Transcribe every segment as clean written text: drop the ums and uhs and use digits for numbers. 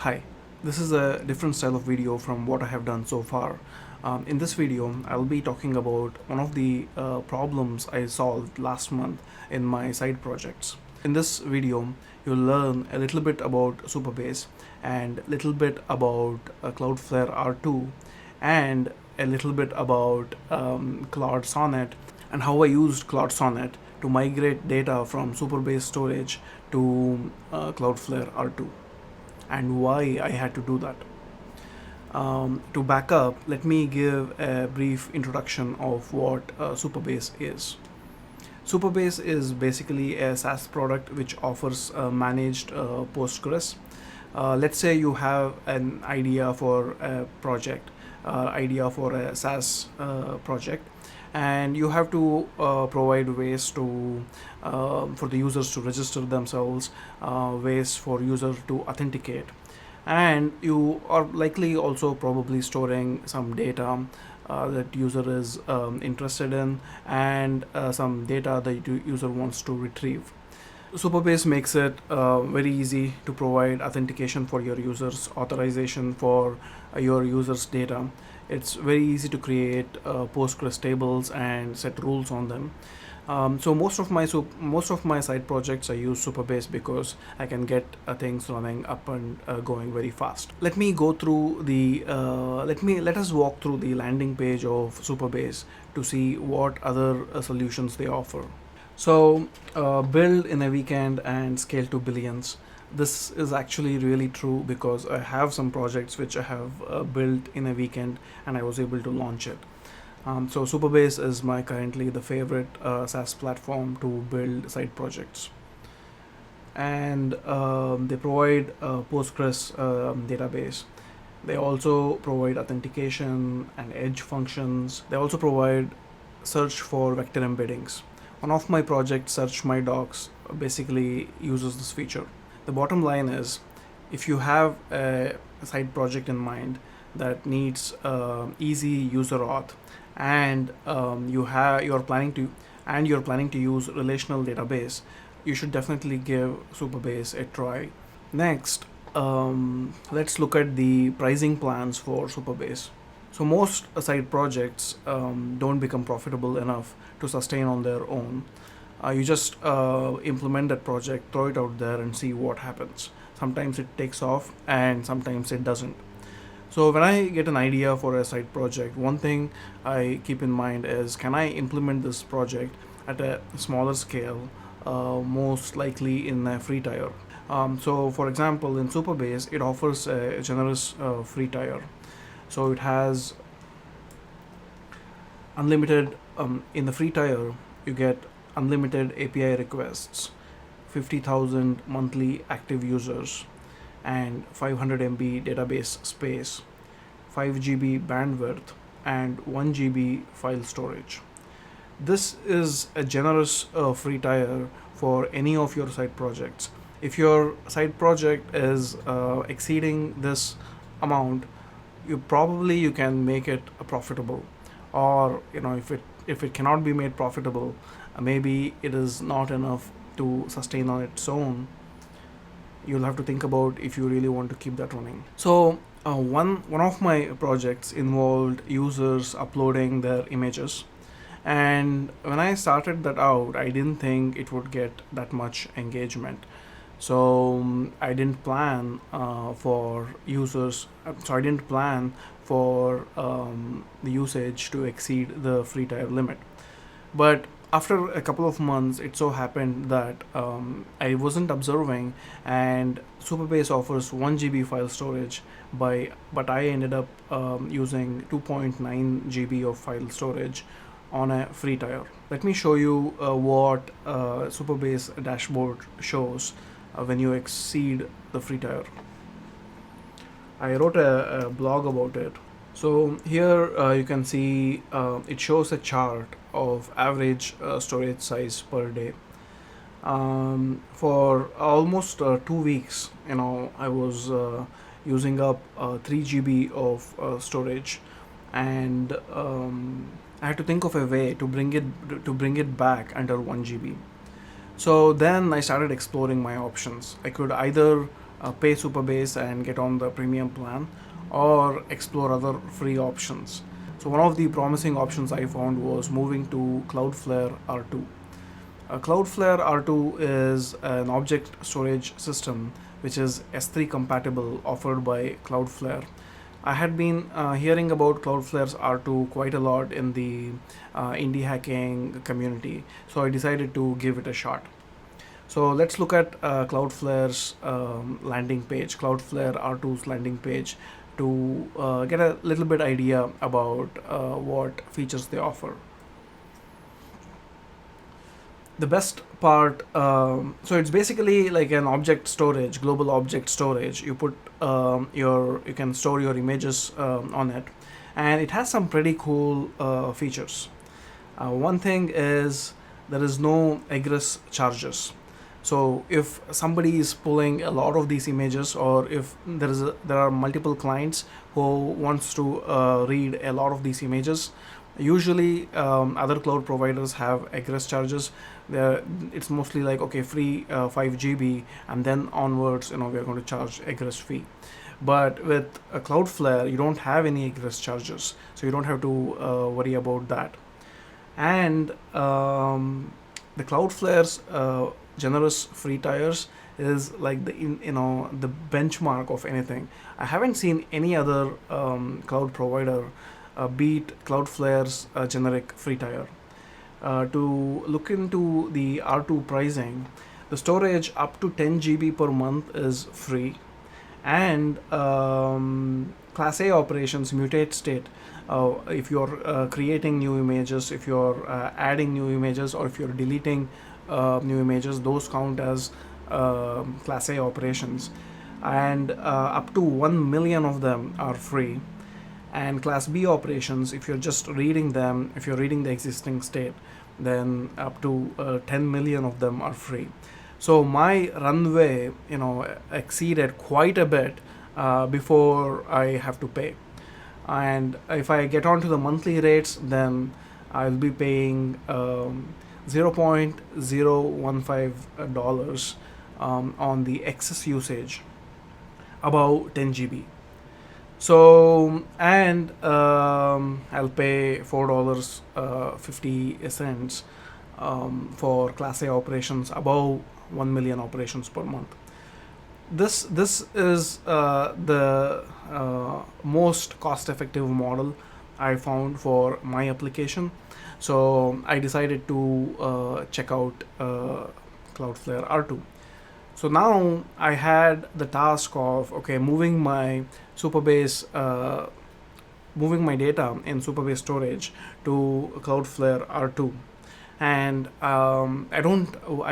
Hi, this is a different style of video from what I have done so far. In this video, I'll be talking about one of the problems I solved last month in my side projects. In this video, you'll learn a little bit about Supabase and a little bit about Cloudflare R2 and a little bit about Claude Sonnet and how I used Claude Sonnet to migrate data from Supabase Storage to Cloudflare R2 and why I had to do that. To back up, let me give a brief introduction of what Supabase is. Supabase is basically a SaaS product which offers managed Postgres. Let's say you have an idea for a project, idea for a SaaS project, and you have to provide ways to for the users to register themselves, ways for users to authenticate, and you are likely also probably storing some data that user is interested in, and some data that user wants to retrieve. Supabase makes it very easy to provide authentication for your users, authorization for your users' data. It's very easy to create Postgres tables and set rules on them. So most of my side projects I use Supabase because I can get things running up and going very fast. Let us walk through the landing page of Supabase to see what other solutions they offer. So, build in a weekend and scale to billions. This is actually really true because I have some projects which I have built in a weekend and I was able to launch it. So Supabase is my currently the favorite SaaS platform to build side projects, and they provide a Postgres database. They also provide authentication and edge functions. They also provide search for vector embeddings. One of my projects, Search My Docs, basically uses this feature. The bottom line is, if you have a side project in mind that needs easy user auth, and you're planning to use relational database, you should definitely give Supabase a try. Next, let's look at the pricing plans for Supabase. So most side projects don't become profitable enough to sustain on their own. You just implement that project, throw it out there, and see what happens. Sometimes it takes off, and sometimes it doesn't. So when I get an idea for a side project, one thing I keep in mind is, can I implement this project at a smaller scale, most likely in a free tier. So for example, in Supabase, it offers a generous free tier. So it has unlimited, in the free tier, you get unlimited API requests, 50,000 monthly active users, and 500 MB database space, 5 GB bandwidth, and 1 GB file storage. This is a generous free tier for any of your side projects. If your side project is exceeding this amount, you can make it profitable, or if it cannot be made profitable, maybe it is not enough to sustain on its own. You'll have to think about if you really want to keep that running. So one of my projects involved users uploading their images, and when I started that out, I didn't think it would get that much engagement. So I didn't plan for users. So I didn't plan for the usage to exceed the free tier limit. But after a couple of months, it so happened that I wasn't observing, and Supabase offers 1 GB file storage, but I ended up using 2.9 GB of file storage on a free tier. Let me show you what Supabase dashboard shows when you exceed the free tier. I wrote a blog about it. So here you can see it shows a chart of average storage size per day. For almost 2 weeks, I was using up 3 GB of storage, and I had to think of a way to bring it back under 1 GB. So then I started exploring my options. I could either pay Supabase and get on the premium plan, or explore other free options. So one of the promising options I found was moving to Cloudflare R2. Cloudflare R2 is an object storage system which is S3 compatible, offered by Cloudflare. I had been hearing about Cloudflare's R2 quite a lot in the indie hacking community, so I decided to give it a shot. So let's look at Cloudflare's landing page, Cloudflare R2's landing page, to get a little bit idea about what features they offer. The best part, so it's basically like an object storage, global object storage. You put you can store your images on it, and it has some pretty cool features. One thing is there is no egress charges. So if somebody is pulling a lot of these images, or if there are multiple clients who wants to read a lot of these images, usually other cloud providers have egress charges. It's mostly like, okay, free 5 GB, and then onwards, we are going to charge egress fee. But with Cloudflare, you don't have any egress charges, so you don't have to worry about that. And the Cloudflare's generous free tiers is like the benchmark of anything. I haven't seen any other cloud provider beat Cloudflare's generic free tier. To look into the R2 pricing, the storage up to 10 GB per month is free, and Class A operations, mutate state, if you're creating new images, if you're adding new images, or if you're deleting new images, those count as Class A operations, and up to 1 million of them are free. And Class B operations, if you're just reading them, if you're reading the existing state, then up to 10 million of them are free. So my runway, exceeded quite a bit before I have to pay. And if I get onto the monthly rates, then I'll be paying $0.015 on the excess usage above 10 GB. So, and I'll pay $4.50 for Class A operations above 1 million operations per month. This is the most cost-effective model I found for my application. So I decided to check out Cloudflare R2. So now I had the task of, okay, moving my moving my data in Supabase Storage to Cloudflare R2, and I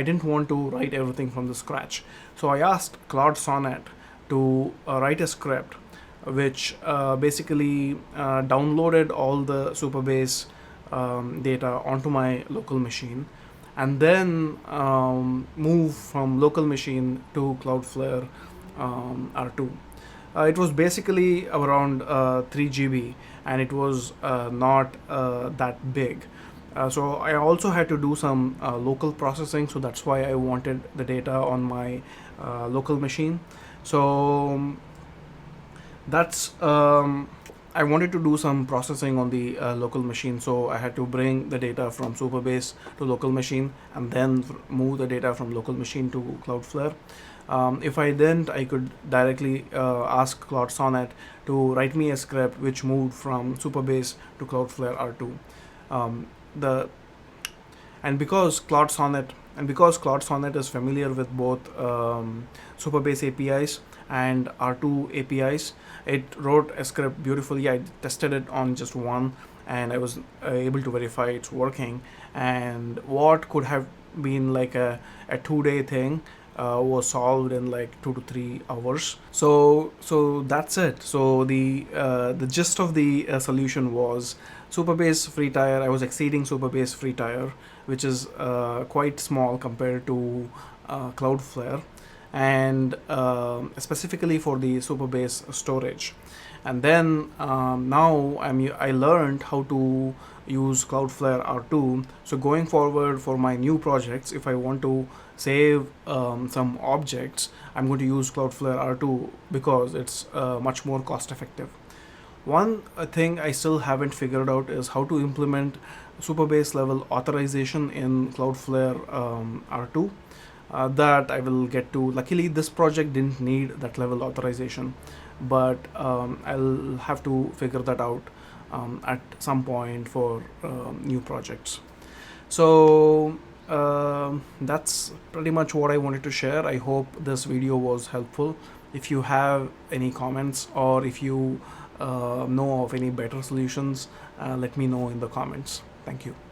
didn't want to write everything from the scratch. So I asked Claude Sonnet to write a script which basically downloaded all the Supabase data onto my local machine, and then move from local machine to Cloudflare R2. It was basically around 3 GB, and it was not that big. So I also had to do some local processing, so that's why I wanted the data on my local machine. So that's I wanted to do some processing on the local machine, so I had to bring the data from Supabase to local machine, and then move the data from local machine to Cloudflare. If I didn't, I could directly ask Claude Sonnet to write me a script which moved from Supabase to Cloudflare R2. Because Claude Sonnet is familiar with both Supabase APIs and R2 APIs, it wrote a script beautifully. I tested it on just one, and I was able to verify it's working. And what could have been like a 2-day thing was solved in like 2 to 3 hours. So that's it. So the gist of the solution was Supabase free tier. I was exceeding Supabase free tier, which is quite small compared to Cloudflare, and specifically for the Supabase storage. And then now I learned how to use Cloudflare R2. So going forward for my new projects, if I want to save some objects, I'm going to use Cloudflare R2 because it's much more cost effective. One thing I still haven't figured out is how to implement Supabase level authorization in Cloudflare R2. That I will get to. Luckily, this project didn't need that level authorization, but I'll have to figure that out at some point for new projects. So that's pretty much what I wanted to share. I hope this video was helpful. If you have any comments, or if you know of any better solutions, let me know in the comments. Thank you.